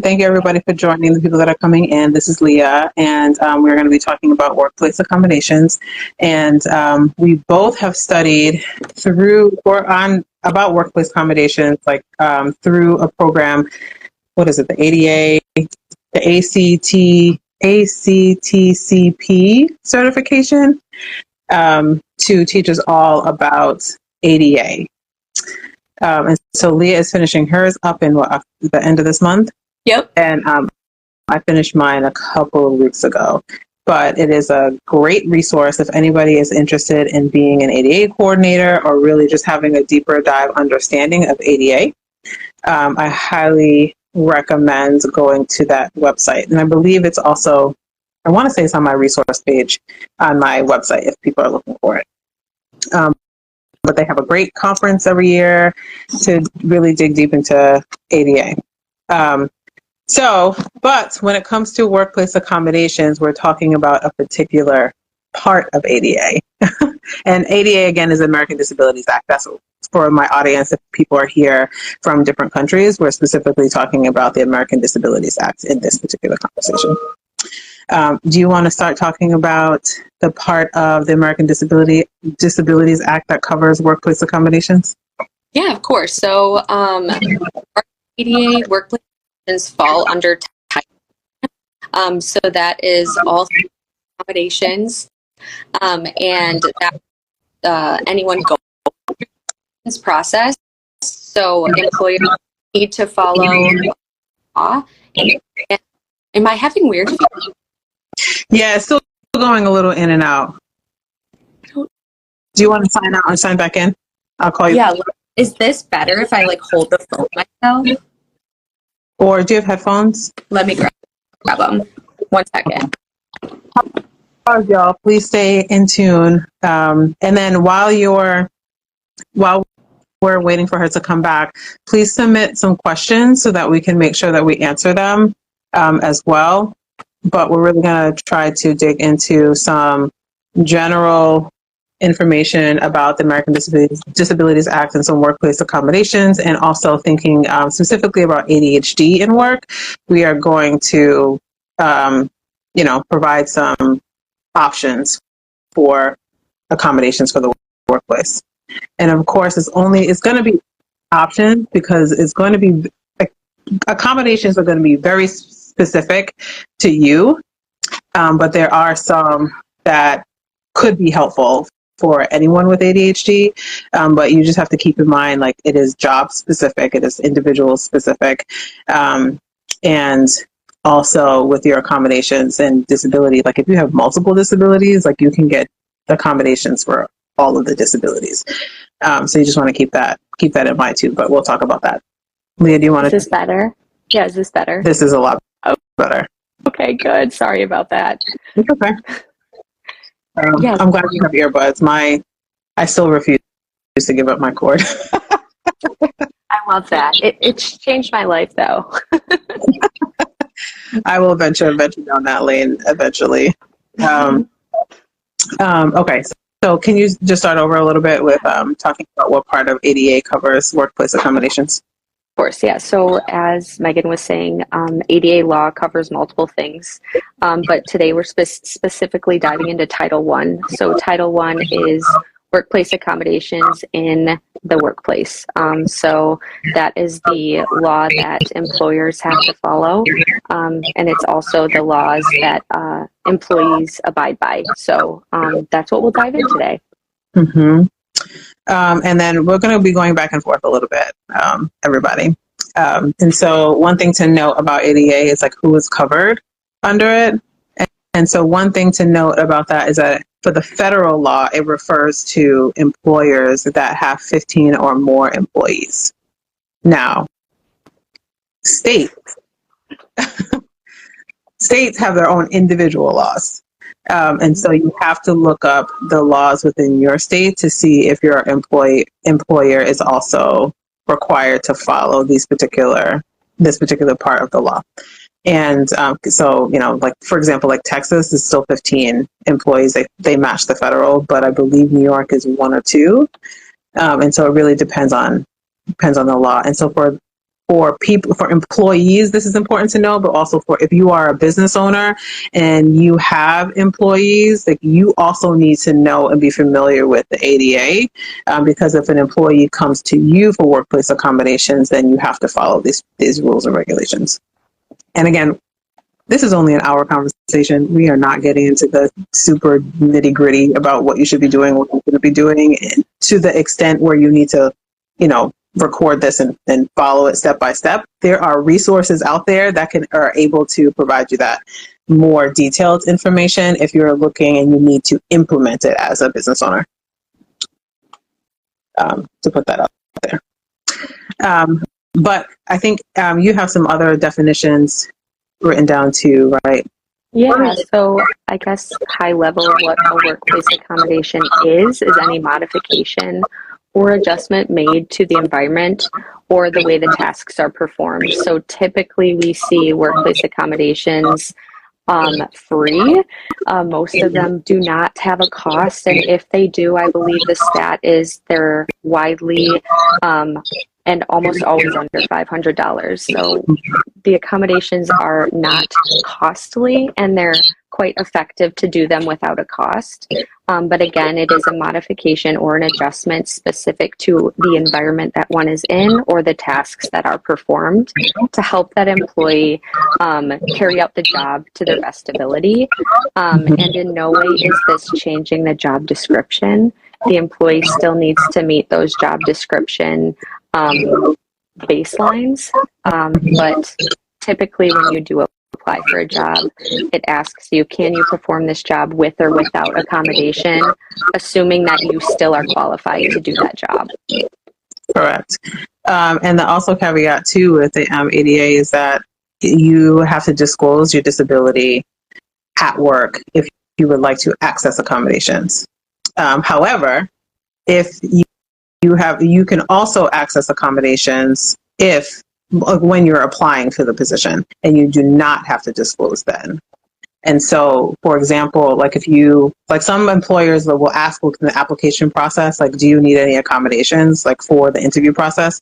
thank you everybody for joining, the people that are coming in. This is Leah, and we're going to be talking about workplace accommodations. And we both have studied through or on about workplace accommodations, like through a program. What is it? The ADA, the ACTCP certification to teach us all about ADA. And so Leah is finishing hers up in the end of this month. Yep. And I finished mine a couple of weeks ago. But it is a great resource if anybody is interested in being an ADA coordinator or really just having a deeper dive understanding of ADA. I highly recommend going to that website. And I believe it's also, I want to say it's on my resource page on my website if people are looking for it. But they have a great conference every year to really dig deep into ADA. But when it comes to workplace accommodations, we're talking about a particular part of ADA. And ADA, again, is the American Disabilities Act. That's for my audience. If people are here from different countries, we're specifically talking about the American Disabilities Act in this particular conversation. Do you want to start talking about the part of the American Disabilities Act that covers workplace accommodations? Yeah, of course. So ADA workplace fall under Title. So that is all accommodations, and that anyone go through this process. So employers need to follow law. Am I having weird feedback? Yeah, it's still going a little in and out. Do you want to sign out and sign back in? I'll call you. Yeah. Is this better if I hold the phone myself? Or do you have headphones? Let me grab them. 1 second. Y'all, please stay in tune. And then while we're waiting for her to come back, please submit some questions so that we can make sure that we answer them as well. But we're really going to try to dig into some general information about the American Disabilities Act and some workplace accommodations, and also thinking specifically about ADHD in work. We are going to, provide some options for accommodations for the workplace. And of course, it's going to be options because it's going to be, accommodations are going to be very specific to you, but there are some that could be helpful for anyone with ADHD, but you just have to keep in mind, like, it is job specific, it is individual specific, and also with your accommodations and disability, like if you have multiple disabilities, like you can get accommodations for all of the disabilities. So you just want to keep that in mind too, but we'll talk about that. Leah, do you want to? Is this better? Yeah, is this better? This is a lot better. Okay, good. Sorry about that. It's okay. Yeah. I'm glad you have earbuds. I still refuse to give up my cord. I love that. It's changed my life, though. I will venture down that lane eventually. Okay, so can you just start over a little bit with talking about what part of ADA covers workplace accommodations? Of course, yeah. So as Megan was saying, ADA law covers multiple things, but today we're specifically diving into Title I. So Title I is workplace accommodations in the workplace. So that is the law that employers have to follow, and it's also the laws that employees abide by. So that's what we'll dive in today. Mm-hmm. And then we're going to be going back and forth a little bit, everybody. And so one thing to note about ADA is like who is covered under it. And so one thing to note about that is that for the federal law, it refers to employers that have 15 or more employees. Now, states have their own individual laws. And so you have to look up the laws within your state to see if your employer is also required to follow this particular part of the law. And so, like, for example, like Texas is still 15 employees. They match the federal, but I believe New York is 1 or 2. And so it really depends on the law. And so for for people, for employees, this is important to know, but also for if you are a business owner and you have employees, like you also need to know and be familiar with the ADA, because if an employee comes to you for workplace accommodations, then you have to follow these rules and regulations. And again, this is only an hour conversation. We are not getting into the super nitty gritty about what you should be doing, what you shouldn't be doing, and to the extent where you need to, record this and follow it step by step. There are resources out there that are able to provide you that more detailed information if you're looking and you need to implement it as a business owner. To put that out there. But I think you have some other definitions written down too, right? Yeah, so I guess high level what a workplace accommodation is any modification or adjustment made to the environment or the way the tasks are performed. So typically we see workplace accommodations free. Most of them do not have a cost, and if they do, I believe the stat is they're widely and almost always under $500. So the accommodations are not costly, and they're quite effective to do them without a cost. But again, it is a modification or an adjustment specific to the environment that one is in or the tasks that are performed to help that employee carry out the job to their best ability. And in no way is this changing the job description. The employee still needs to meet those job description baselines, but typically when you do apply for a job, it asks you, can you perform this job with or without accommodation, assuming that you still are qualified to do that job. Correct. And the also caveat too with the ADA is that you have to disclose your disability at work if you would like to access accommodations. However, if you can also access accommodations when you're applying for the position, and you do not have to disclose then. And so, for example, like some employers will ask in the application process, like, do you need any accommodations, like for the interview process,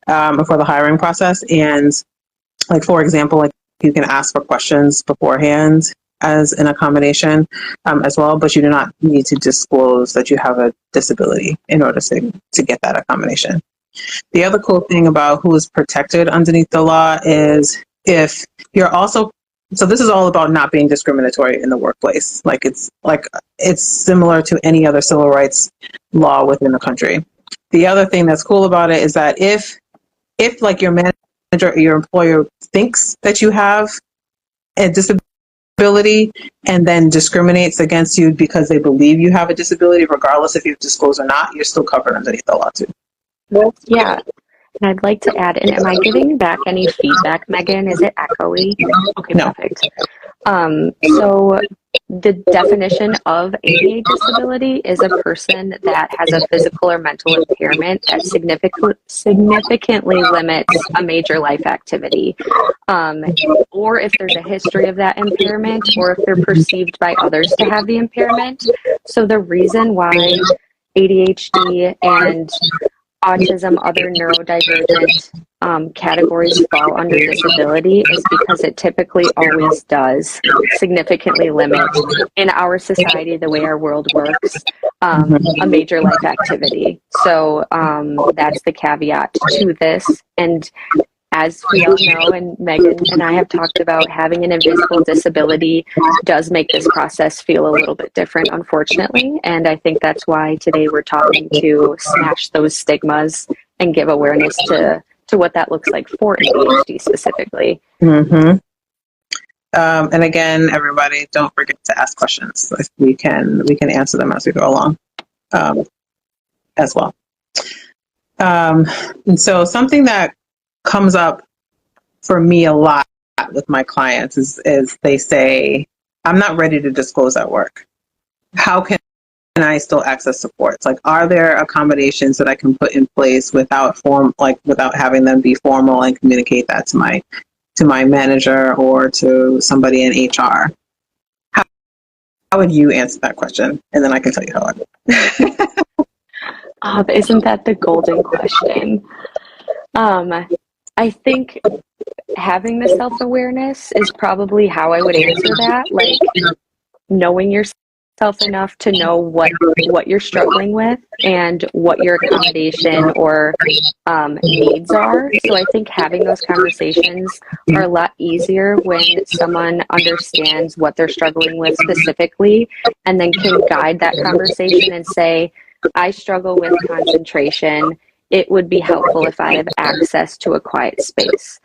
or for the hiring process? And like, for example, like you can ask for questions beforehand as an accommodation as well, but you do not need to disclose that you have a disability in order to get that accommodation. The other cool thing about who is protected underneath the law is if you're also, so this is all about not being discriminatory in the workplace. It's similar to any other civil rights law within the country. The other thing that's cool about it is that if like your manager or your employer thinks that you have a disability and then discriminates against you because they believe you have a disability, regardless if you've disclosed or not, you're still covered underneath the law too. Yeah, and I'd like to add, and am I giving back any feedback, Megan? Is it echoey? Okay, No. Perfect. So the definition of ADA disability is a person that has a physical or mental impairment that significantly limits a major life activity, or if there's a history of that impairment, or if they're perceived by others to have the impairment. So the reason why ADHD and autism, other neurodivergent categories fall under disability is because it typically always does significantly limit, in our society, the way our world works, a major life activity. So that's the caveat to this. And as we all know, and Megan and I have talked about, having an invisible disability does make this process feel a little bit different, unfortunately. And I think that's why today we're talking to smash those stigmas and give awareness to what that looks like for ADHD specifically. Mm-hmm. And again, everybody, don't forget to ask questions. We can answer them as we go along, as well. And so something that comes up for me a lot with my clients is they say, I'm not ready to disclose at work. How can I still access supports? Like, are there accommodations that I can put in place without having them be formal and communicate that to my manager or to somebody in HR? How would you answer that question? And then I can tell you how I would. Isn't that the golden question? I think having the self-awareness is probably how I would answer that. Like knowing yourself enough to know what you're struggling with and what your accommodation or needs are. So I think having those conversations are a lot easier when someone understands what they're struggling with specifically and then can guide that conversation and say, I struggle with concentration. It would be helpful if I have access to a quiet space.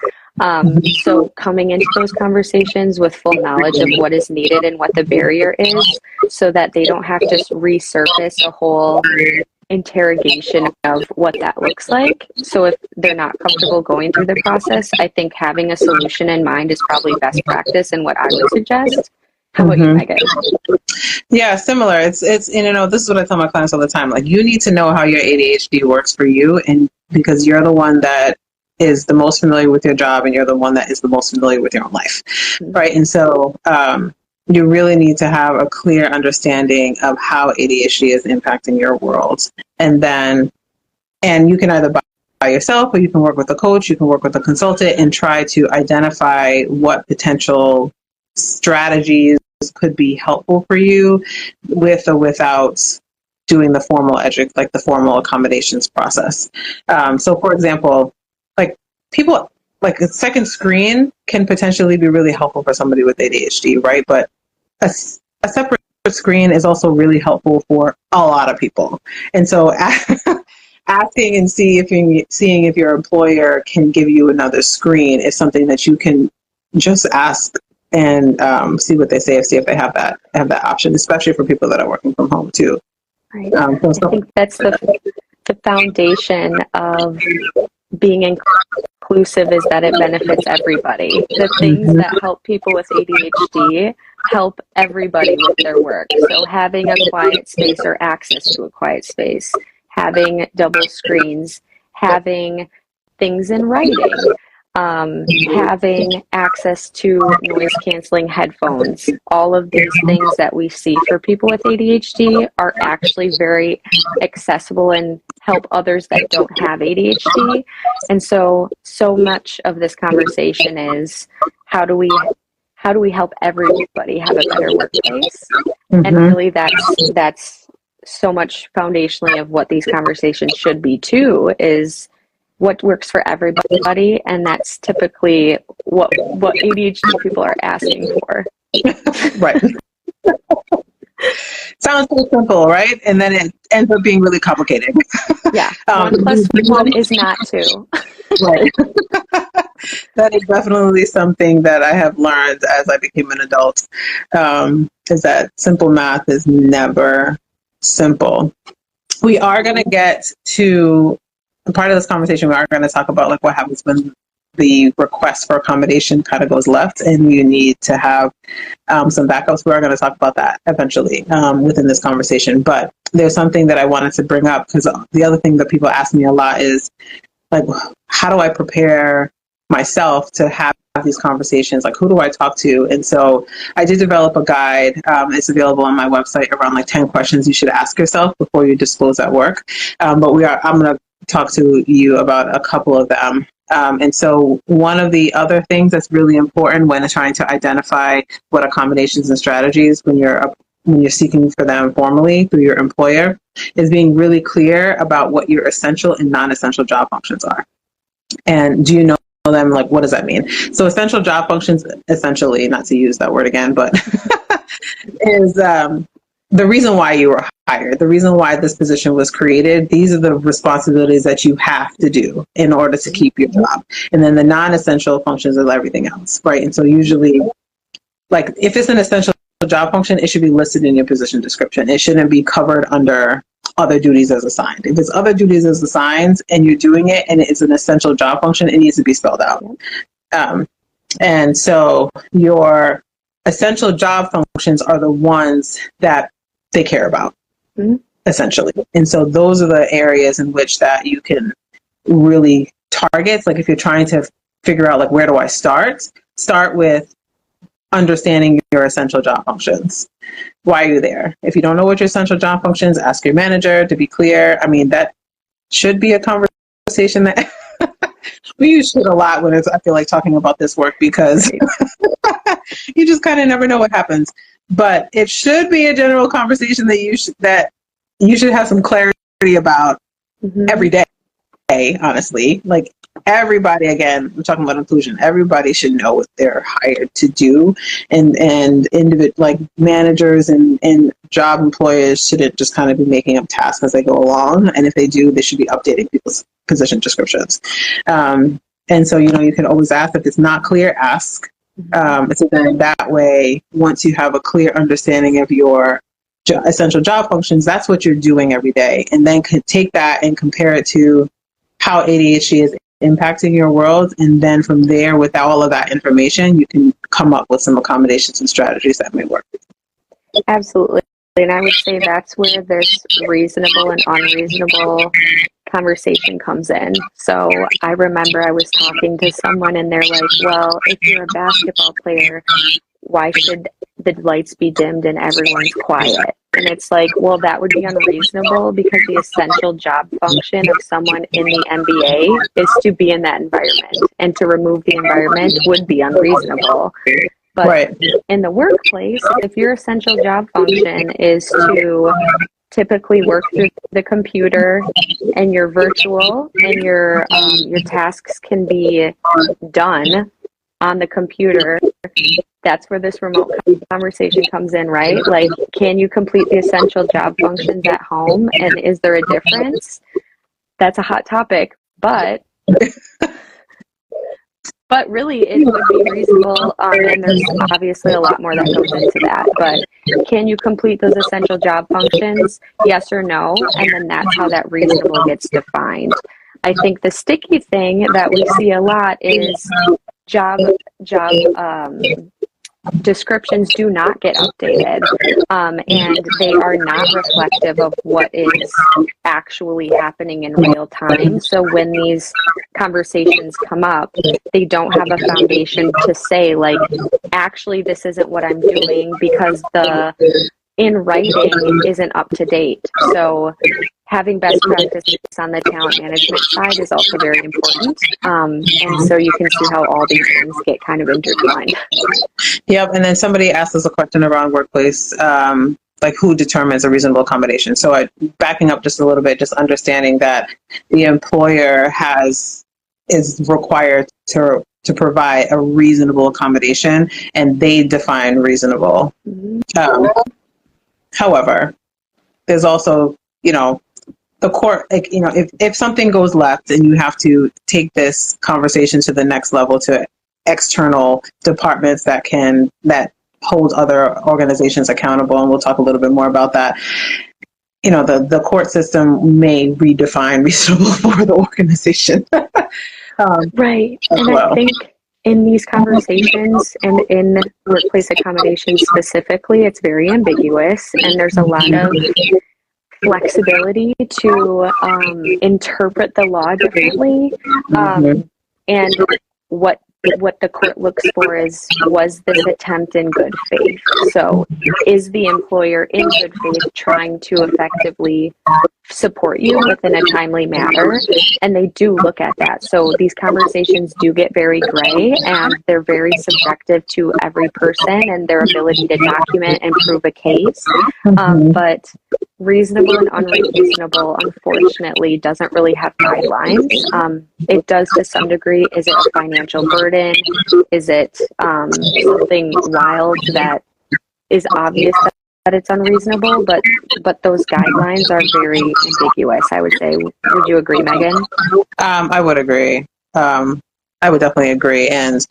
So coming into those conversations with full knowledge of what is needed and what the barrier is so that they don't have to resurface a whole interrogation of what that looks like. So if they're not comfortable going through the process, I think having a solution in mind is probably best practice and what I would suggest. How about you, Megan? Yeah, similar. It's this is what I tell my clients all the time. Like, you need to know how your ADHD works for you, and because you're the one that is the most familiar with your job and you're the one that is the most familiar with your own life, right? And so you really need to have a clear understanding of how ADHD is impacting your world. And you can either by yourself, or you can work with a coach, you can work with a consultant and try to identify what potential strategies could be helpful for you with or without doing the formal like the formal accommodations process. So for example, like people, like a second screen can potentially be really helpful for somebody with ADHD, right? But a separate screen is also really helpful for a lot of people. And so asking and seeing if your employer can give you another screen is something that you can just ask and see what they say, see if they have that option, especially for people that are working from home too. Right. I think that's the foundation of being inclusive, is that it benefits everybody. The things that help people with ADHD help everybody with their work. So having a quiet space or access to a quiet space, having double screens, having things in writing, having access to noise canceling headphones. All of these things that we see for people with ADHD are actually very accessible and help others that don't have ADHD. And so much of this conversation is how do we help everybody have a better workplace? And really that's so much foundationally of what these conversations should be too, is what works for everybody, and that's typically what ADHD people are asking for. Right. Sounds so simple, right? And then it ends up being really complicated. Yeah, 1 plus 1 is not 2. Right. That is definitely something that I have learned as I became an adult, is that simple math is never simple. We are going to get to part of this conversation. We are going to talk about like what happens when the request for accommodation kind of goes left and you need to have some backups. We are going to talk about that eventually within this conversation. But there's something that I wanted to bring up, because the other thing that people ask me a lot is like, how do I prepare myself to have these conversations? Like, who do I talk to? And so I did develop a guide. It's available on my website, around like 10 questions you should ask yourself before you disclose at work. I'm going to talk to you about a couple of them. And so one of the other things that's really important when trying to identify what accommodations and strategies when you're seeking for them formally through your employer is being really clear about what your essential and non-essential job functions are. And do you know them? Like, what does that mean? So essential job functions, essentially, not to use that word again, but is the reason why you were hired, the reason why this position was created. These are the responsibilities that you have to do in order to keep your job. And then the non-essential functions is everything else, right? And so usually, like, if it's an essential job function, it should be listed in your position description. It shouldn't be covered under other duties as assigned. If it's other duties as assigned and you're doing it and it's an essential job function, it needs to be spelled out. And so your essential job functions are the ones that they care about, essentially. And so those are the areas in which that you can really target. Like if you're trying to figure out like, where do I start with understanding your essential job functions. Why are you there? If you don't know what your essential job functions, ask your manager to be clear. I mean, that should be a conversation that We use shit a lot when I feel like talking about this work because you just kind of never know what happens. But it should be a general conversation that you should have some clarity about every day. Honestly, like everybody, again, we're talking about inclusion. Everybody should know what they're hired to do, and individual like managers and job employers shouldn't just kind of be making up tasks as they go along. And if they do, they should be updating people's position descriptions. And so, you can always ask. If it's not clear, ask. So then that way, once you have a clear understanding of your essential job functions, that's what you're doing every day, and then could take that and compare it to how ADHD is impacting your world. And then from there, with all of that information, you can come up with some accommodations and strategies that may work. Absolutely. And I would say that's where this reasonable and unreasonable conversation comes in. So I remember I was talking to someone and they're like, well, if you're a basketball player, why should the lights be dimmed and everyone's quiet? And it's like, well, that would be unreasonable because the essential job function of someone in the NBA is to be in that environment, and to remove the environment would be unreasonable. But in the workplace, if your essential job function is to typically work through the computer and you're virtual and your tasks can be done on the computer, that's where this remote conversation comes in, right? Like, can you complete the essential job functions at home? And is there a difference? That's a hot topic, but really it would be reasonable. And there's obviously a lot more that goes into that, but can you complete those essential job functions? Yes or no? And then that's how that reasonable gets defined. I think the sticky thing that we see a lot is job descriptions do not get updated, and they are not reflective of what is actually happening in real time. So when these conversations come up, they don't have a foundation to say, like, actually, this isn't what I'm doing because the in writing isn't up to date. So having best practices on the talent management side is also very important. And so you can see how all these things get kind of intertwined. Yep. And then somebody asked us a question around workplace, like who determines a reasonable accommodation? So backing up just a little bit, just understanding that the employer is required to provide a reasonable accommodation, and they define reasonable. However, there's also, the court, like, if something goes left and you have to take this conversation to the next level to external departments that hold other organizations accountable, and we'll talk a little bit more about that. The court system may redefine reasonable for the organization. Right. And I think in these conversations and in workplace accommodations specifically, it's very ambiguous, and there's a lot of flexibility to interpret the law differently. And what the court looks for is, was this attempt in good faith? So is the employer in good faith trying to effectively support you within a timely manner? And they do look at that. So these conversations do get very gray, and they're very subjective to every person and their ability to document and prove a case. But reasonable and unreasonable, unfortunately, doesn't really have guidelines. It does to some degree. Is it a financial burden? Is it something wild that is obvious that it's unreasonable? But those guidelines are very ambiguous, I would say. Would you agree, Megan? I would agree. I would definitely agree. And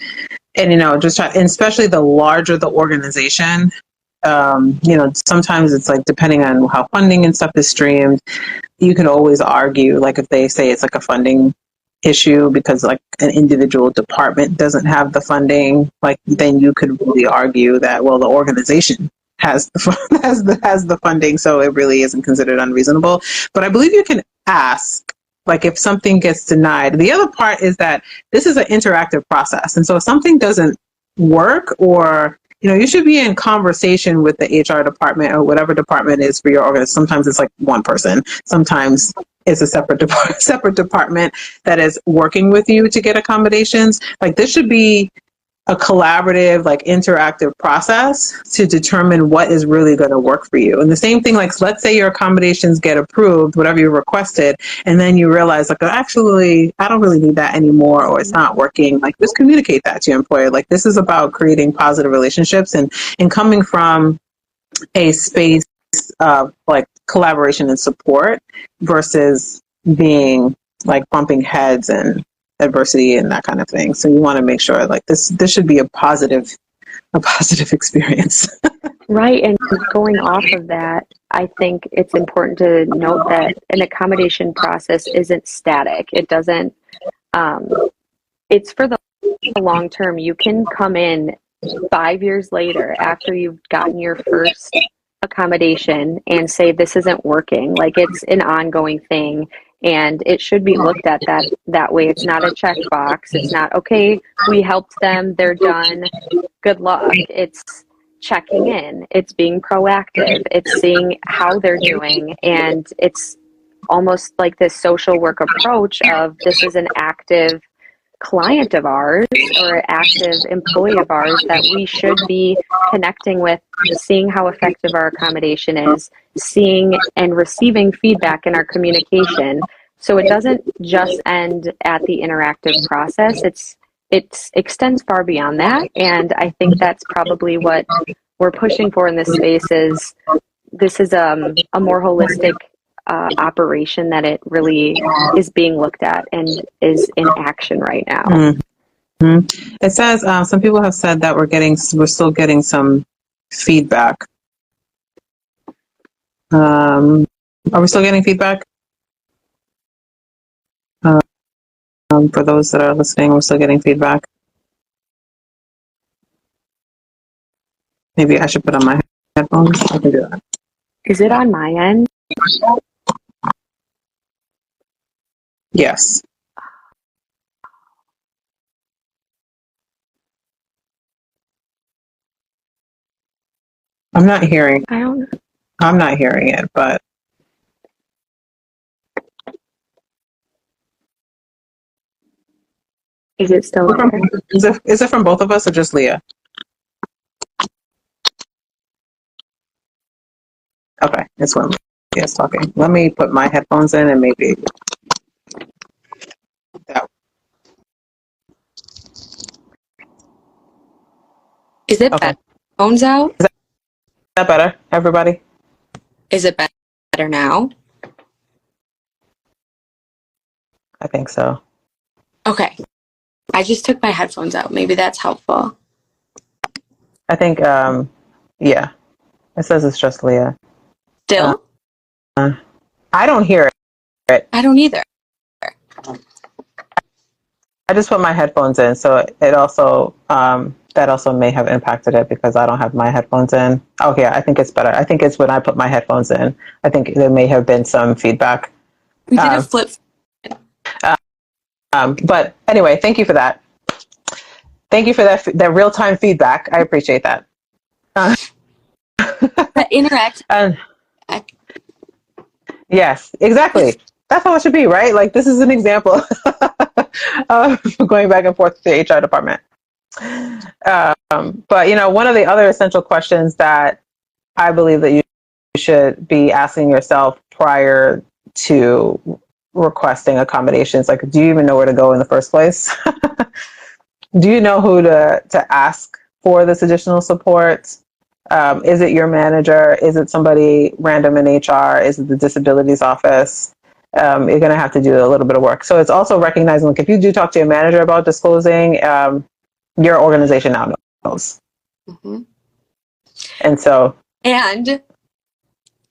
especially the larger the organization, sometimes it's like, depending on how funding and stuff is streamed, you can always argue, like if they say it's like a funding issue because like an individual department doesn't have the funding, like then you could really argue that, well, the organization has the funding, so it really isn't considered unreasonable. But I believe you can ask, like, if something gets denied. The other part is that this is an interactive process, and so if something doesn't work or you should be in conversation with the HR department or whatever department is for your organization. Sometimes it's like one person. Sometimes it's a separate department that is working with you to get accommodations. Like this should be a collaborative, like interactive process to determine what is really going to work for you. And the same thing, like let's say your accommodations get approved, whatever you requested, and then you realize like, oh, actually, I don't really need that anymore, or it's not working. Like just communicate that to your employer. Like this is about creating positive relationships and coming from a space of like collaboration and support versus being like bumping heads and adversity and that kind of thing. So you want to make sure like this should be a positive experience. Right. And going off of that, I think it's important to note that an accommodation process isn't static. It doesn't, it's for the long term. You can come in 5 years later after you've gotten your first accommodation and say, this isn't working. Like it's an ongoing thing. And it should be looked at that way. It's not a checkbox. It's not, okay, we helped them, they're done, good luck. It's checking in. It's being proactive. It's seeing how they're doing. And it's almost like this social work approach of this is an active client of ours or an active employee of ours that we should be connecting with, seeing how effective our accommodation is, seeing and receiving feedback in our communication. So it doesn't just end at the interactive process. It extends far beyond that. And I think that's probably what we're pushing for in this space is this is a more holistic operation that it really is being looked at and is in action right now. Mm-hmm. It says some people have said that we're still getting some feedback. Are we still getting feedback? For those that are listening, we're still getting feedback. Maybe I should put on my headphones. I can do that. Is it on my end? Yes. I'm not hearing it, but is it still there? Is it from both of us or just Leah? Okay, it's when Leah's talking. Let me put my headphones in and maybe that. Is it Okay. better? Phones out? Is that better, everybody? Is it better now? I think so. Okay. I just took my headphones out. Maybe that's helpful. I think, yeah. It says it's just Leah. Still? I don't hear it. I don't either. I just put my headphones in, so it also that also may have impacted it because I don't have my headphones in. Okay, I think it's better. I think it's when I put my headphones in. I think there may have been some feedback. We did a flip. But anyway, thank you for that. Thank you for that real-time feedback. I appreciate that. Interact. Yes, exactly. That's how it should be, right? Like this is an example of going back and forth to the HR department. But one of the other essential questions that I believe that you should be asking yourself prior to requesting accommodations, like, do you even know where to go in the first place? Do you know who to ask for this additional support? Is it your manager? Is it somebody random in HR? Is it the disabilities office? You're going to have to do a little bit of work. So it's also recognizing, like, if you do talk to your manager about disclosing, your organization now knows. Mm-hmm. And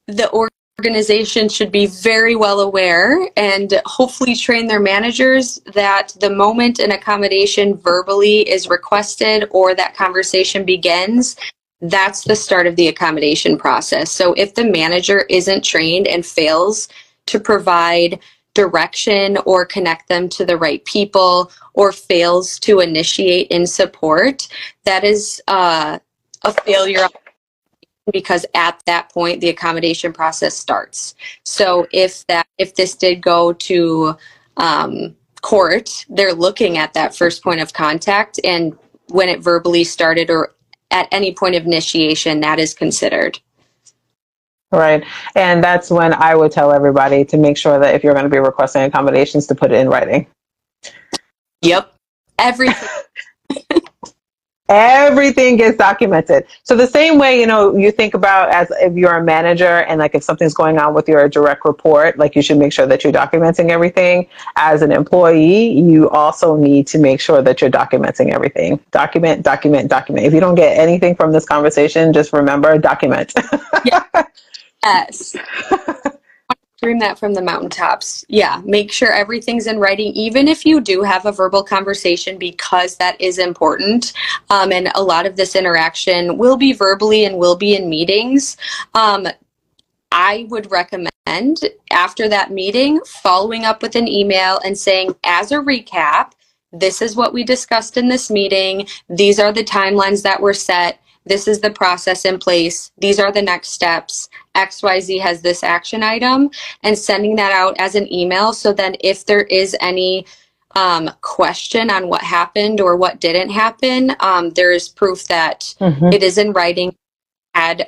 the organization should be very well aware and hopefully train their managers that the moment an accommodation verbally is requested or that conversation begins, that's the start of the accommodation process. So if the manager isn't trained and fails to provide direction or connect them to the right people or fails to initiate in support, that is a failure, because at that point the accommodation process starts. So if this did go to court, they're looking at that first point of contact, and when it verbally started or at any point of initiation, that is considered. Right. And that's when I would tell everybody to make sure that if you're going to be requesting accommodations, to put it in writing. Yep. Everything. Everything gets documented. So the same way, you think about as if you're a manager and like if something's going on with your direct report, like you should make sure that you're documenting everything. As an employee, you also need to make sure that you're documenting everything. Document, document, document. If you don't get anything from this conversation, just remember, document. Yes. Scream that from the mountaintops. Yeah, make sure everything's in writing, even if you do have a verbal conversation, because that is important. And a lot of this interaction will be verbally and will be in meetings. I would recommend after that meeting, following up with an email and saying, as a recap, this is what we discussed in this meeting. These are the timelines that were set. This is the process in place. These are the next steps. XYZ has this action item, and sending that out as an email. So then if there is any question on what happened or what didn't happen, there is proof that it is in writing, had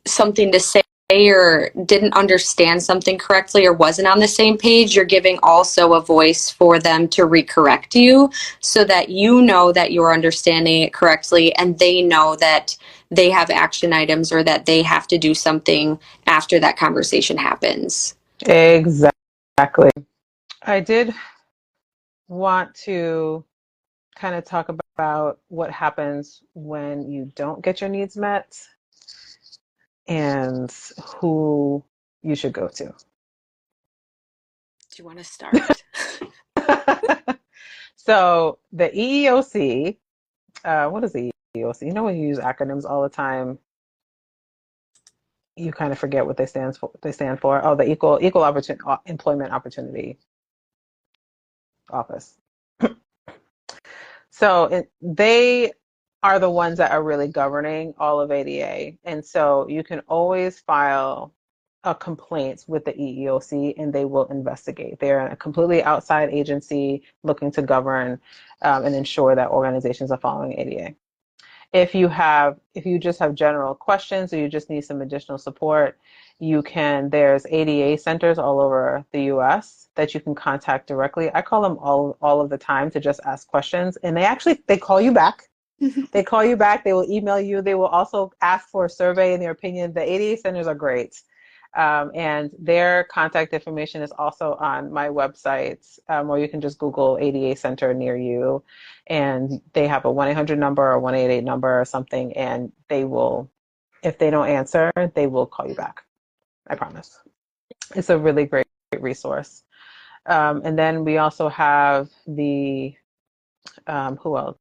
something to say or didn't understand something correctly or wasn't on the same page. You're giving also a voice for them to recorrect you, so that you know that you're understanding it correctly, and they know that they have action items or that they have to do something after that conversation happens. Exactly. I did want to kind of talk about what happens when you don't get your needs met and who you should go to. Do you want to start? So the EEOC, what is the EEOC? When you use acronyms all the time, you kind of forget what they stand for. Oh, the Equal Employment Opportunity Office. So they are the ones that are really governing all of ADA. And so you can always file a complaint with the EEOC and they will investigate. They're a completely outside agency looking to govern and ensure that organizations are following ADA. If you just have general questions or you just need some additional support, there's ADA centers all over the US that you can contact directly. I call them all of the time to just ask questions, and they call you back. They call you back, they will email you, they will also ask for a survey in their opinion. The ADA centers are great. And their contact information is also on my website, or you can just Google ADA Center near you. And they have a 1-800 number or 188 number or something. And they will, if they don't answer, they will call you back. I promise. It's a really great resource. And then we also have the, who else?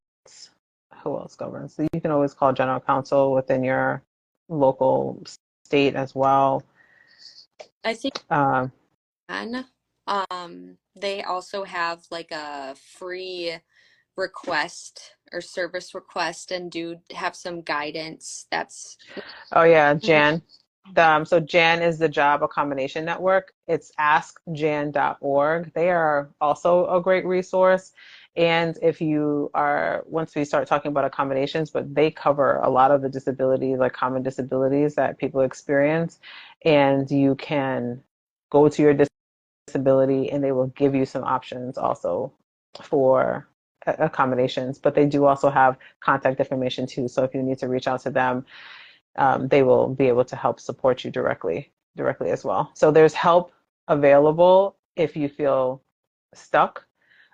Who else governs? So you can always call general counsel within your local state as well. I think they also have like a free request or service request and do have some guidance. That's Oh yeah, Jan. So Jan is the Job Accommodation Network. It's askjan.org. They are also a great resource. And once we start talking about accommodations, but they cover a lot of the disabilities, like common disabilities that people experience. And you can go to your disability and they will give you some options also for accommodations. But they do also have contact information too. So if you need to reach out to them, they will be able to help support you directly as well. So there's help available if you feel stuck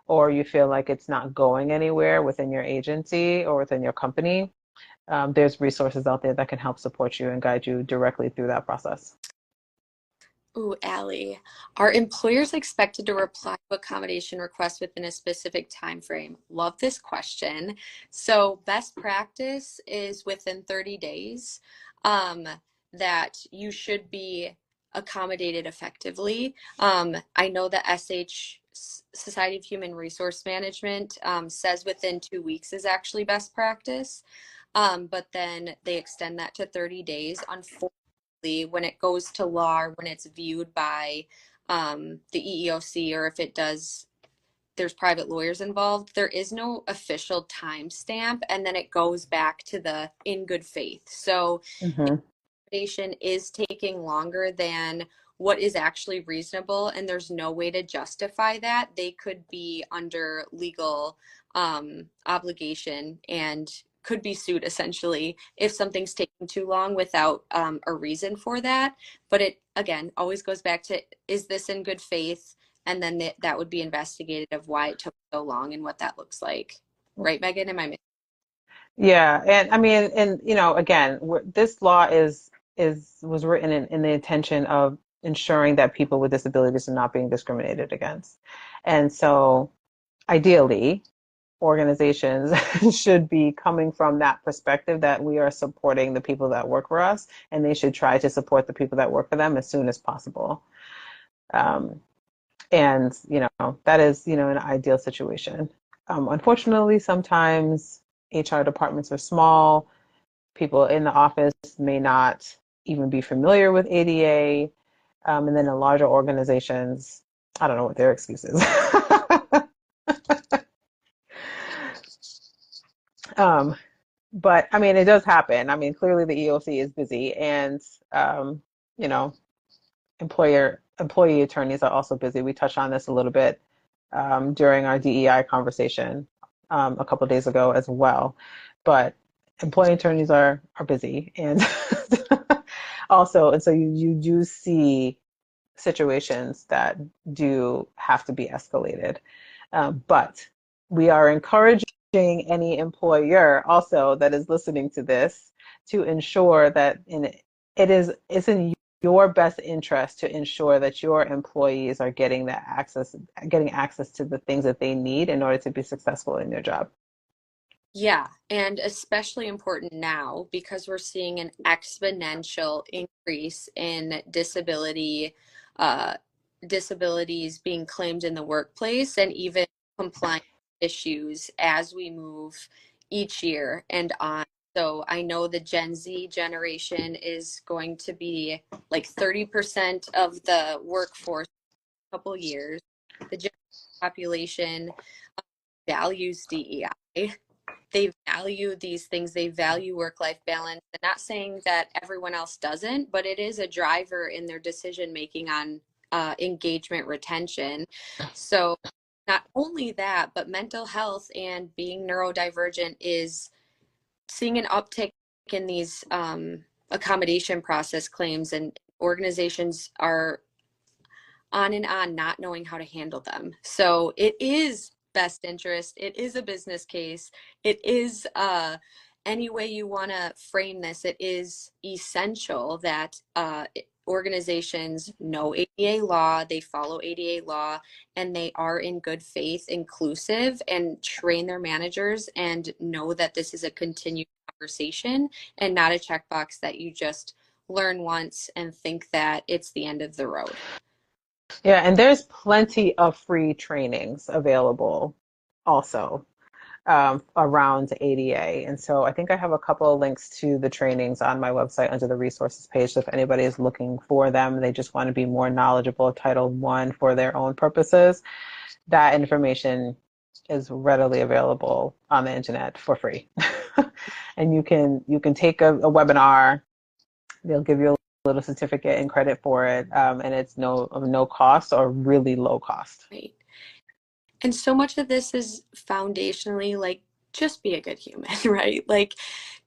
or you feel like it's not going anywhere within your agency or within your company. There's resources out there that can help support you and guide you directly through that process. Ooh, Allie, are employers expected to reply to accommodation requests within a specific time frame? Love this question. So best practice is within 30 days that you should be accommodated effectively. I know the Society of Human Resource Management says within 2 weeks is actually best practice. But then they extend that to 30 days. Unfortunately, when it goes to law, or when it's viewed by the EEOC, or if it does, there's private lawyers involved, there is no official timestamp, and then it goes back to the in good faith. So Mm-hmm. accommodation is taking longer than what is actually reasonable, and there's no way to justify that. They could be under legal obligation and could be sued essentially if something's taking too long without a reason for that. But it, again, always goes back to, is this in good faith? And then that would be investigated of why it took so long and what that looks like. Right, Megan? Am I missing? Yeah, and I mean, and again, this law was written in the intention of ensuring that people with disabilities are not being discriminated against, and so ideally, organizations should be coming from that perspective that we are supporting the people that work for us, and they should try to support the people that work for them as soon as possible. Um, and that is an ideal situation. Unfortunately, sometimes HR departments are small. People in the office may not even be familiar with ADA. And then in larger organizations, I don't know what their excuse is. um, but I mean, it does happen. I mean, clearly the EOC is busy, and you know, employee attorneys are also busy. We touched on this a little bit during our DEI conversation a couple of days ago as well. But employee attorneys are busy, and also, and so you do see situations that do have to be escalated. But we are encouraging any employer also that is listening to this to ensure that it's in your best interest to ensure that your employees are getting access to the things that they need in order to be successful in their job. Yeah, and especially important now because we're seeing an exponential increase in uh, disabilities being claimed in the workplace, and even compliance issues as we move each year and on. So I know the Gen Z generation is going to be like 30% of the workforce in a couple years. The general population values DEI. They value these things. They value work-life balance. I'm not saying that everyone else doesn't, but it is a driver in their decision making on engagement retention. So not only that, but mental health and being neurodivergent is seeing an uptick in these accommodation process claims, and organizations are on and on not knowing how to handle them. So it is best interest. It is a business case. It is any way you want to frame this, it is essential that organizations know ADA law, they follow ADA law, and they are in good faith inclusive and train their managers and know that this is a continued conversation and not a checkbox that you just learn once and think that it's the end of the road. Yeah, and there's plenty of free trainings available also around ADA. And so I think I have a couple of links to the trainings on my website under the resources page. So if anybody is looking for them, they just want to be more knowledgeable of Title I for their own purposes, that information is readily available on the internet for free. And you can take a webinar. They'll give you a little certificate and credit for it, and it's no cost or really low cost. Right. And so much of this is foundationally like, just be a good human, right? Like,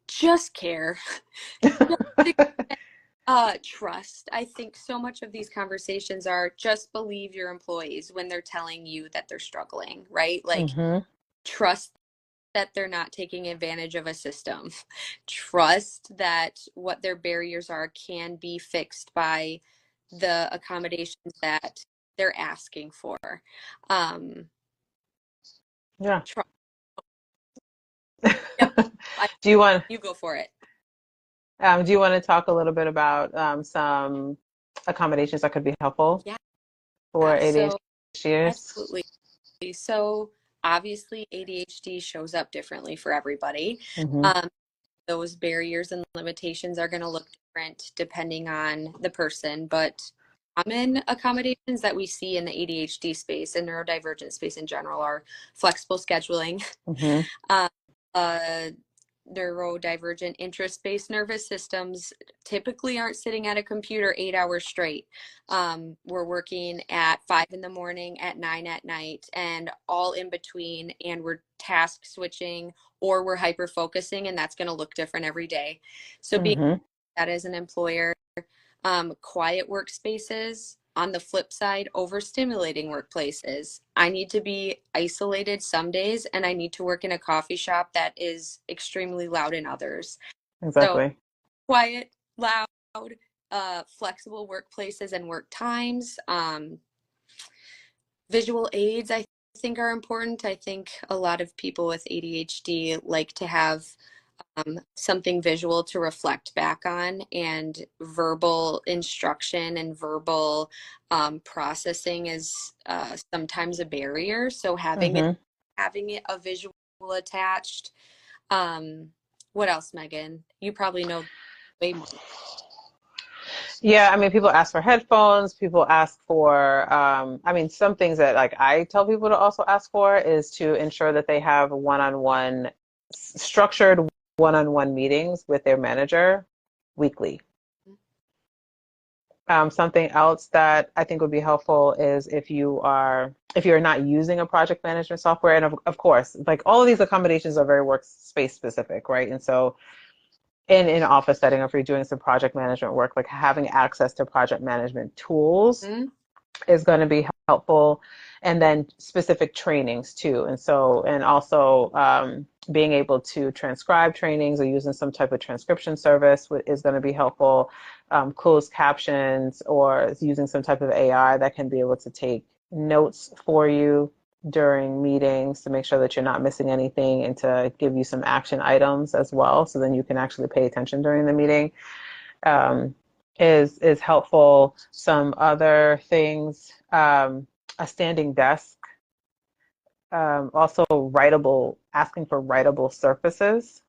just care. Trust. I think so much of these conversations are just believe your employees when they're telling you that they're struggling, right? Like, Mm-hmm. trust that they're not taking advantage of a system. Trust that what their barriers are can be fixed by the accommodations that they're asking for. Yeah. Trust. Yep. Do you want You go for it. do you want to talk a little bit about some accommodations that could be helpful for Yeah. So ADHDers? absolutely. So obviously ADHD shows up differently for everybody. Mm-hmm. Um, those barriers and limitations are going to look different depending on the person, but common accommodations that we see in the ADHD space and neurodivergent space in general are flexible scheduling, Mm-hmm. uh, neurodivergent interest-based nervous systems typically aren't sitting at a computer 8 hours straight. We're working at 5 in the morning, at 9 at night, and all in between, and we're task switching or we're hyper focusing, and that's going to look different every day. So being Mm-hmm. that as an employer, quiet workspaces. On the flip side, overstimulating workplaces. I need to be isolated some days, and I need to work in a coffee shop that is extremely loud in others. So Exactly. quiet, loud, flexible workplaces and work times. Visual aids, I think, are important. I think a lot of people with ADHD like to have something visual to reflect back on, and verbal instruction and verbal processing is sometimes a barrier. So Mm-hmm. having it a visual attached. Um, what else, Megan? You probably know way more. Yeah, I mean, people ask for headphones. People ask for, I mean, some things that like I tell people to also ask for is to ensure that they have one-on-one, structured one-on-one meetings with their manager weekly. Something else that I think would be helpful is if you're not using a project management software, and of course, like all of these accommodations are very workspace specific, right? And so in an office setting, if you're doing some project management work, like having access to project management tools Mm-hmm. is going to be helpful, and then specific trainings too. And so, and also being able to transcribe trainings or using some type of transcription service is going to be helpful. Closed captions or using some type of AI that can be able to take notes for you during meetings to make sure that you're not missing anything and to give you some action items as well. So then you can actually pay attention during the meeting. Is helpful. Some other things, a standing desk, also writable, asking for writable surfaces.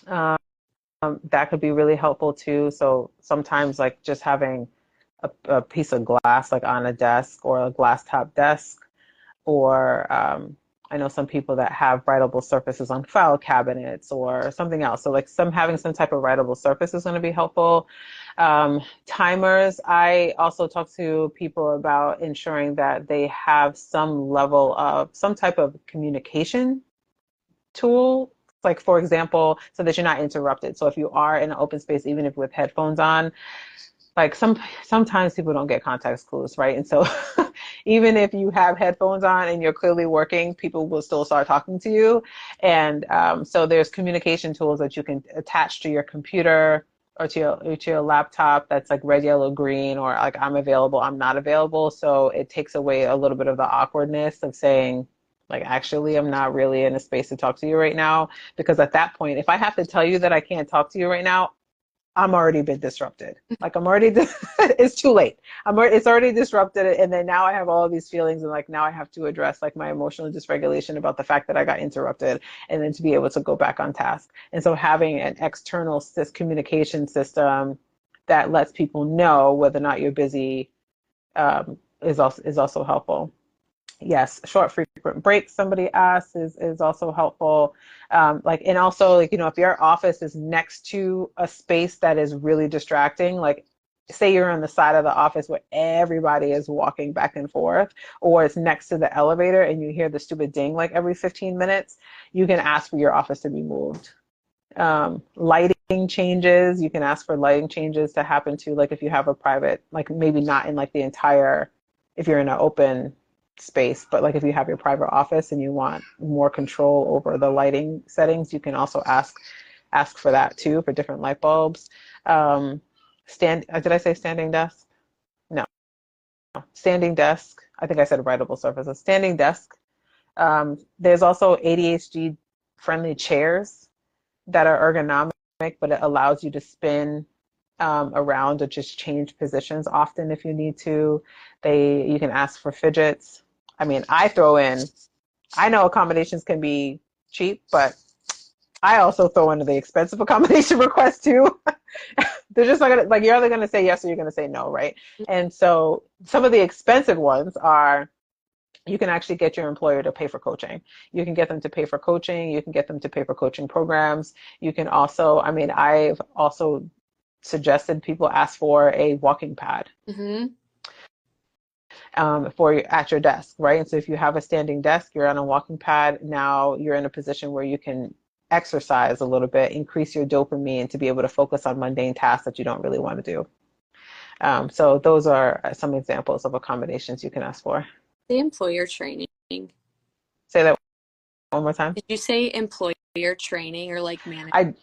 That could be really helpful too. So sometimes like just having a piece of glass like on a desk or a glass top desk, or I know some people that have writable surfaces on file cabinets or something else. So like having some type of writable surface is going to be helpful. Timers, I also talk to people about ensuring that they have some type of communication tool. Like for example, so that you're not interrupted. So if you are in an open space, even if with headphones on, like sometimes people don't get context clues, right? And so even if you have headphones on and you're clearly working, people will still start talking to you. And so there's communication tools that you can attach to your computer or to your laptop that's like red, yellow, green, or like I'm available, I'm not available. So it takes away a little bit of the awkwardness of saying, like, actually, I'm not really in a space to talk to you right now. Because at that point, if I have to tell you that I can't talk to you right now, I'm already been disrupted. Like it's too late. It's already disrupted. And then now I have all of these feelings, and like now I have to address like my emotional dysregulation about the fact that I got interrupted, and then to be able to go back on task. And so having an external communication system that lets people know whether or not you're busy is also helpful. Yes, short, frequent breaks, somebody asks, is also helpful. And also, like, if your office is next to a space that is really distracting, like, say you're on the side of the office where everybody is walking back and forth, or it's next to the elevator and you hear the stupid ding like every 15 minutes, you can ask for your office to be moved. Lighting changes, you can ask for lighting changes to happen too, like if you have a private, like maybe not in like the entire, if you're in an open space, but like if you have your private office and you want more control over the lighting settings, you can also ask for that too, for different light bulbs. Did I say standing desk? No, standing desk. I think I said writable surfaces. Standing desk. There's also ADHD friendly chairs that are ergonomic, but it allows you to spin around or just change positions often if you need to. You can ask for fidgets. I mean, I know accommodations can be cheap, but I also throw into the expensive accommodation request too. They're just not gonna, like, you're either gonna say yes or you're gonna say no, right? And so some of the expensive ones are, you can actually get your employer to pay for coaching. You can get them to pay for coaching. You can get them to pay for coaching programs. You can also, I mean, I've also suggested people ask for a walking pad Mm-hmm. for at your desk, right? And so if you have a standing desk, you're on a walking pad. Now you're in a position where you can exercise a little bit, increase your dopamine to be able to focus on mundane tasks that you don't really want to do. So those are some examples of accommodations you can ask for. The employer training. Did Say that one more time. you say employer training or like management?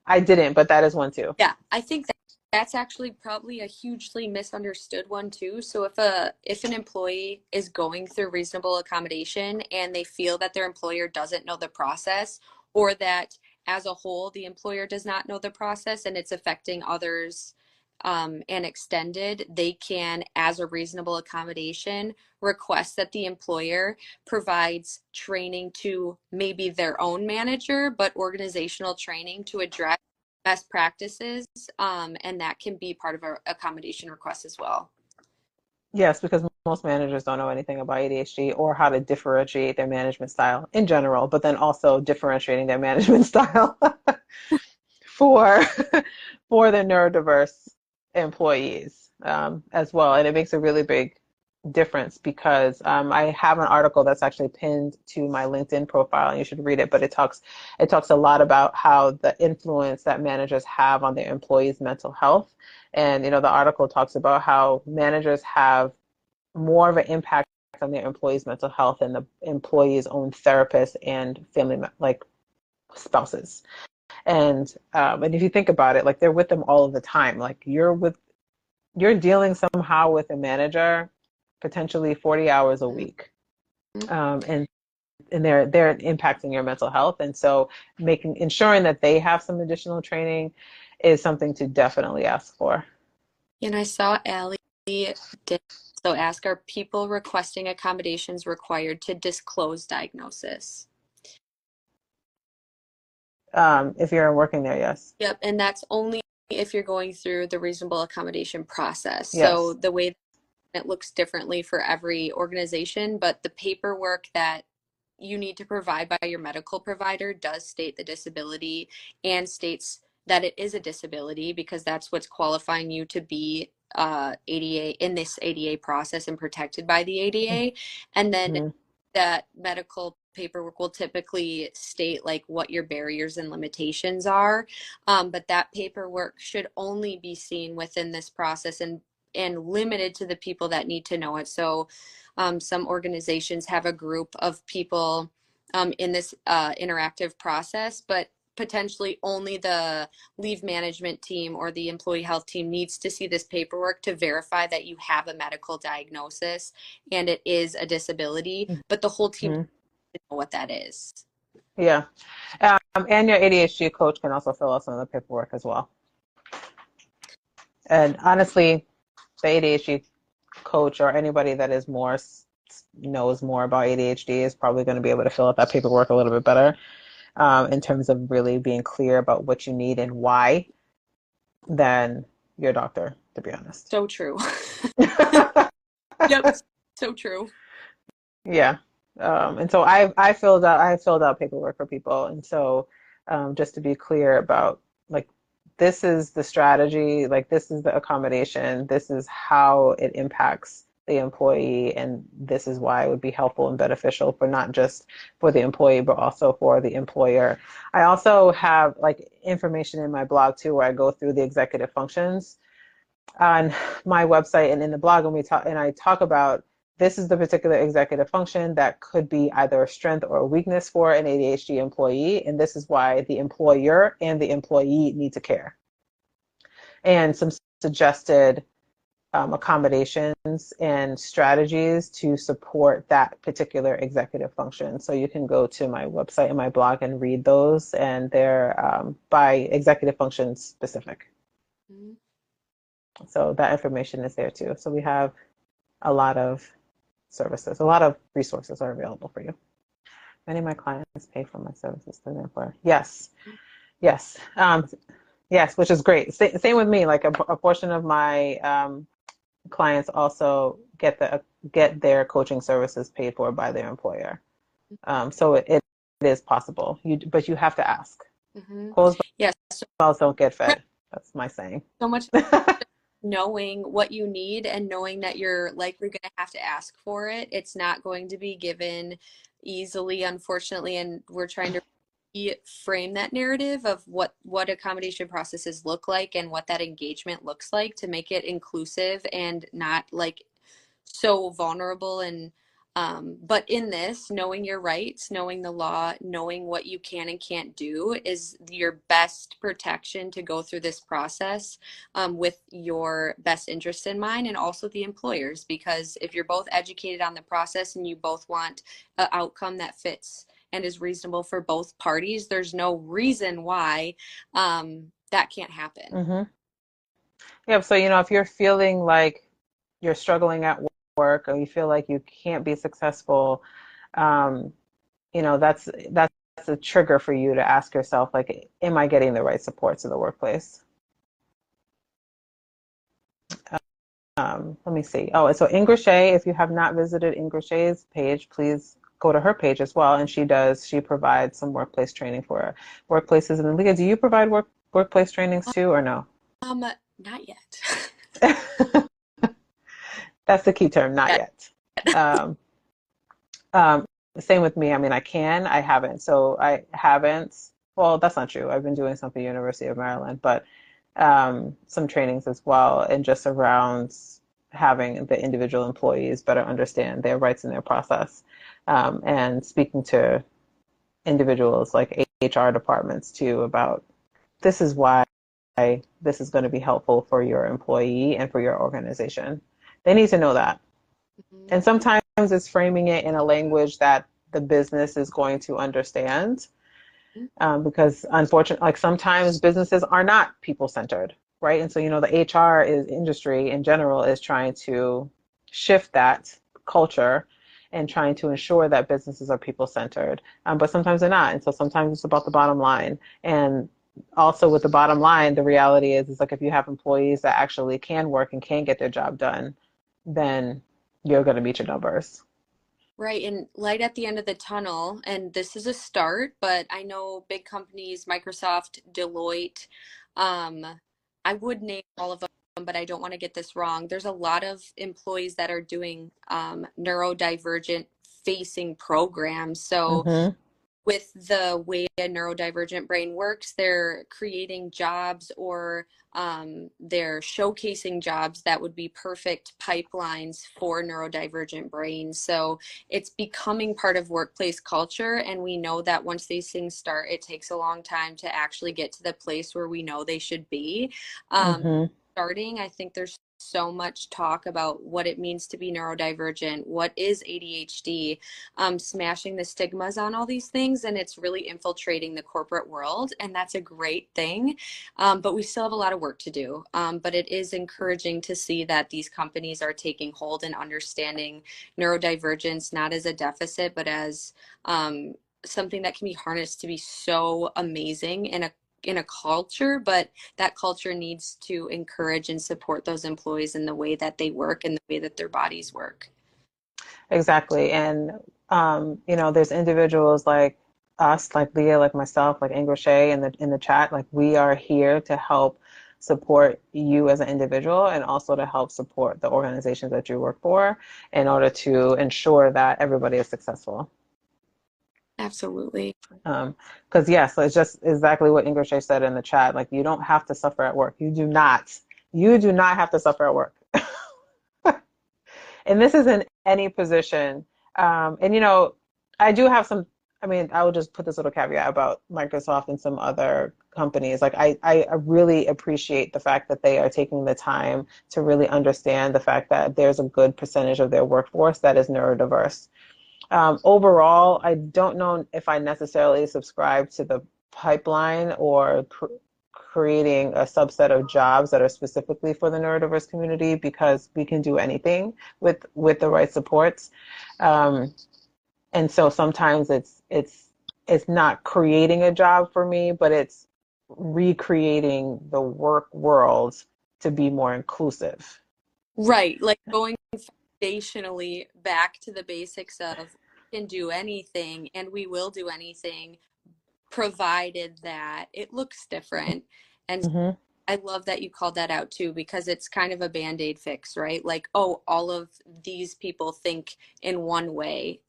I didn't, but that is one too. Yeah, I think that's actually probably a hugely misunderstood one too. So if an employee is going through reasonable accommodation and they feel that their employer doesn't know the process, or that as a whole the employer does not know the process and it's affecting others, and extended, they can, as a reasonable accommodation, request that the employer provides training to maybe their own manager, but organizational training to address best practices, and that can be part of our accommodation request as well. Yes, because most managers don't know anything about ADHD or how to differentiate their management style in general, but then also differentiating their management style for for the neurodiverse employees as well. And it makes a really big difference because I have an article that's actually pinned to my LinkedIn profile, and you should read it. But it talks a lot about how the influence that managers have on their employees' mental health. And the article talks about how managers have more of an impact on their employees' mental health than the employees' own therapists and family, like spouses. And if you think about it, like, they're with them all of the time. Like, you're dealing somehow with a manager potentially 40 hours a week, and they're impacting your mental health. And so ensuring that they have some additional training is something to definitely ask for. And I saw Allie did so ask, are people requesting accommodations required to disclose diagnosis? If you're working there, yes. Yep, and that's only if you're going through the reasonable accommodation process. So Yes. the way it looks differently for every organization, but the paperwork that you need to provide by your medical provider does state the disability and states that it is a disability, because that's what's qualifying you to be ADA in this ADA process and protected by the ADA. And then Mm-hmm. that medical paperwork will typically state like what your barriers and limitations are. But that paperwork should only be seen within this process and limited to the people that need to know it. So some organizations have a group of people in this interactive process, but potentially only the leave management team or the employee health team needs to see this paperwork to verify that you have a medical diagnosis and it is a disability, but the whole team doesn't know what that is. Yeah. And your ADHD coach can also fill out some of the paperwork as well. And honestly, the ADHD coach or anybody that is knows more about ADHD is probably going to be able to fill out that paperwork a little bit better, in terms of really being clear about what you need and why, than your doctor, to be honest. So true. Yep. So true. Yeah. And so I filled out paperwork for people. And so just to be clear about, like, this is the strategy, like, this is the accommodation, this is how it impacts the employee, and this is why it would be helpful and beneficial for not just for the employee, but also for the employer. I also have, like, information in my blog too, where I go through the executive functions on my website and in the blog, and I talk about, this is the particular executive function that could be either a strength or a weakness for an ADHD employee, and this is why the employer and the employee need to care. And some suggested accommodations and strategies to support that particular executive function. So you can go to my website and my blog and read those, and they're by executive function specific. Mm-hmm. So that information is there too. So we have a lot of services, a lot of resources are available for you. Many of my clients pay for my services through their employer. Yes, yes, yes, which is great. Same with me. Like a portion of my clients also get their coaching services paid for by their employer. So it is possible. But you have to ask. Mm-hmm. Closed Yes. So, mouths don't get fed. That's my saying. so much knowing what you need and knowing that you're likely going to have to ask for it. It's not going to be given easily, unfortunately, and we're trying to frame that narrative of what accommodation processes look like and what that engagement looks like to make it inclusive and not like so vulnerable and but in this, knowing your rights, knowing the law, knowing what you can and can't do is your best protection to go through this process with your best interest in mind and also the employers. Because if you're both educated on the process and you both want an outcome that fits and is reasonable for both parties, there's no reason why that can't happen. Mm-hmm. Yeah. So, if you're feeling like you're struggling at work or you feel like you can't be successful, um, that's a trigger for you to ask yourself, like, am I getting the right supports in the workplace? Let me see. Oh, so Ingrid Shea, if you have not visited Ingrid Shea's page, please go to her page as well. And she provides some workplace training for workplaces. And Leah, do you provide workplace trainings too, or no? Not yet. That's the key term, not yet. Um, um, Same with me. I mean, I haven't. So I haven't. Well, that's not true. I've been doing some for the University of Maryland, but some trainings as well, and just around having the individual employees better understand their rights in their process, and speaking to individuals like HR departments too about this is why this is going to be helpful for your employee and for your organization. They need to know that. Mm-hmm. And sometimes it's framing it in a language that the business is going to understand. Because unfortunately, like sometimes businesses are not people centered, right? And so, the HR industry in general is trying to shift that culture and trying to ensure that businesses are people centered. But sometimes they're not. And so sometimes it's about the bottom line. And also with the bottom line, the reality is like if you have employees that actually can work and can get their job done, then you're going to meet your numbers. Right, and light at the end of the tunnel, and this is a start, but I know big companies, Microsoft, Deloitte, um, I would name all of them, but I don't want to get this wrong. There's a lot of employees that are doing neurodivergent facing programs. So Mm-hmm. with the way a neurodivergent brain works, they're creating jobs or they're showcasing jobs that would be perfect pipelines for neurodivergent brains. So it's becoming part of workplace culture. And we know that once these things start, it takes a long time to actually get to the place where we know they should be. Mm-hmm. Starting, I think there's so much talk about what it means to be neurodivergent, what is ADHD, smashing the stigmas on all these things, and it's really infiltrating the corporate world, and that's a great thing. But we still have a lot of work to do. But it is encouraging to see that these companies are taking hold and understanding neurodivergence not as a deficit, but as something that can be harnessed to be so amazing in a culture, but that culture needs to encourage and support those employees in the way that they work and the way that their bodies work. Exactly. And, there's individuals like us, like Leah, like myself, like Ingrid Shea in the chat. Like we are here to help support you as an individual and also to help support the organizations that you work for in order to ensure that everybody is successful. Absolutely. Because yes, it's just exactly what Ingrid Shea said in the chat. Like you don't have to suffer at work. You do not. You do not have to suffer at work. And this is in any position. And I do have some. I mean, I will just put this little caveat about Microsoft and some other companies. Like I really appreciate the fact that they are taking the time to really understand the fact that there's a good percentage of their workforce that is neurodiverse. Overall, I don't know if I necessarily subscribe to the pipeline or creating a subset of jobs that are specifically for the neurodiverse community because we can do anything with the right supports. And so sometimes it's not creating a job for me, but it's recreating the work world to be more inclusive. Right, like going foundationally back to the basics of we can do anything and we will do anything provided that it looks different. And Hmm. I love that you called that out too, because it's kind of a band-aid fix, right? Like, oh, all of these people think in one way.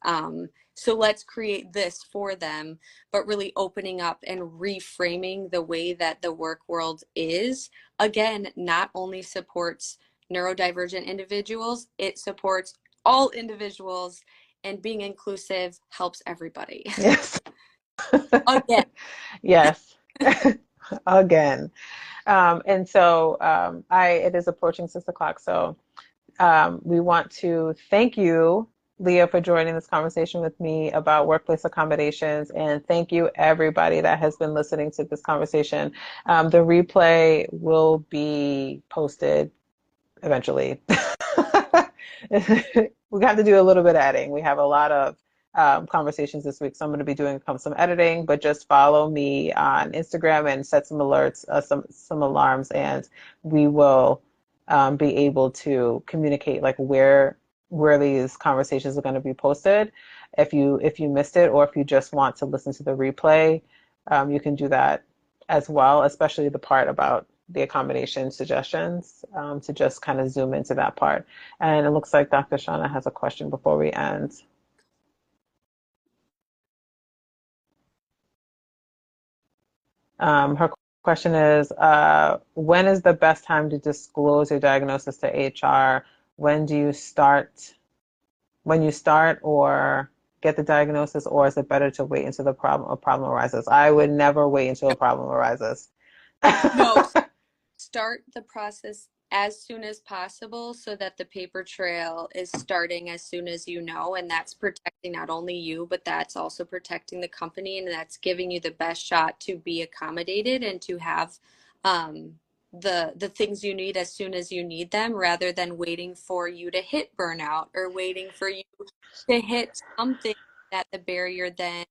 So let's create this for them, but really opening up and reframing the way that the work world is, again, not only supports neurodivergent individuals, it supports all individuals, and being inclusive helps everybody. Yes. Again. Yes. Again. And so it is approaching 6 o'clock. So we want to thank you, Leah, for joining this conversation with me about workplace accommodations. And thank you, everybody that has been listening to this conversation. The replay will be posted eventually. We have to do a little bit of editing. We have a lot of conversations this week, so I'm going to be doing some editing. But just follow me on Instagram and set some alerts, some alarms, and we will be able to communicate like where these conversations are going to be posted. If you missed it, or if you just want to listen to the replay, you can do that as well, especially the part about the accommodation suggestions, to just kind of zoom into that part. And it looks like Dr. Shauna has a question before we end. Her question is, when is the best time to disclose your diagnosis to HR? When do you start? When you start or get the diagnosis, or is it better to wait until a problem arises? I would never wait until a problem arises. No, start the process as soon as possible so that the paper trail is starting as soon as you know, and that's protecting not only you, but that's also protecting the company, and that's giving you the best shot to be accommodated and to have the things you need as soon as you need them, rather than waiting for you to hit burnout or waiting for you to hit something that the barrier then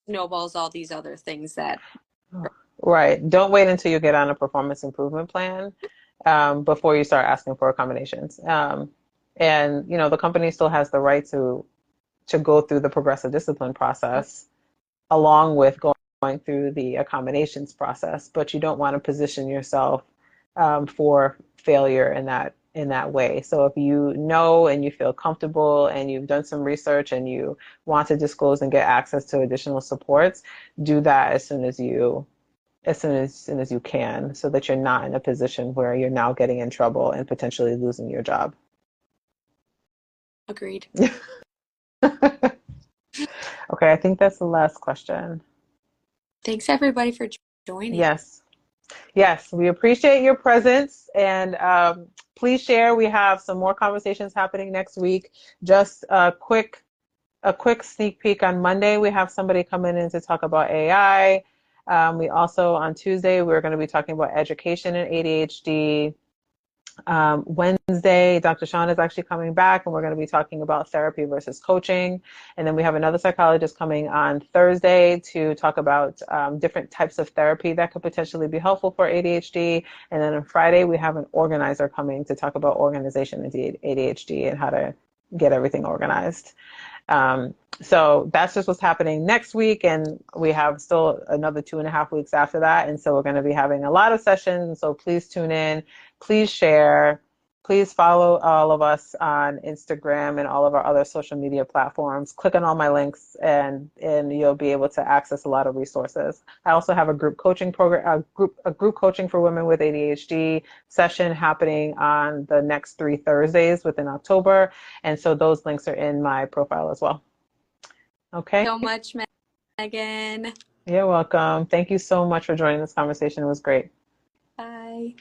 snowballs all these other things that. Right. Don't wait until you get on a performance improvement plan before you start asking for accommodations. And the company still has the right to go through the progressive discipline process along with going through the accommodations process, but you don't want to position yourself for failure in that way. So if you know and you feel comfortable and you've done some research and you want to disclose and get access to additional supports, do that as soon as you can, so that you're not in a position where you're now getting in trouble and potentially losing your job. Agreed. Okay, I think that's the last question. Thanks everybody for joining. Yes. Yes, we appreciate your presence, and please share. We have some more conversations happening next week. Just a quick sneak peek on Monday. We have somebody coming in to talk about AI. We also, on Tuesday, we're going to be talking about education and ADHD. Wednesday, Dr. Sean is actually coming back, and we're going to be talking about therapy versus coaching. And then we have another psychologist coming on Thursday to talk about different types of therapy that could potentially be helpful for ADHD. And then on Friday, we have an organizer coming to talk about organization and ADHD and how to get everything organized. So that's just what's happening next week, and we have still another 2.5 weeks after that. And so we're going to be having a lot of sessions. So please tune in, please share, please follow all of us on Instagram and all of our other social media platforms. Click on all my links, and you'll be able to access a lot of resources. I also have a group coaching program, a group coaching for women with ADHD session happening on the next 3 Thursdays within October. And so those links are in my profile as well. Okay. So much, Megan. You're welcome. Thank you so much for joining this conversation. It was great. Bye.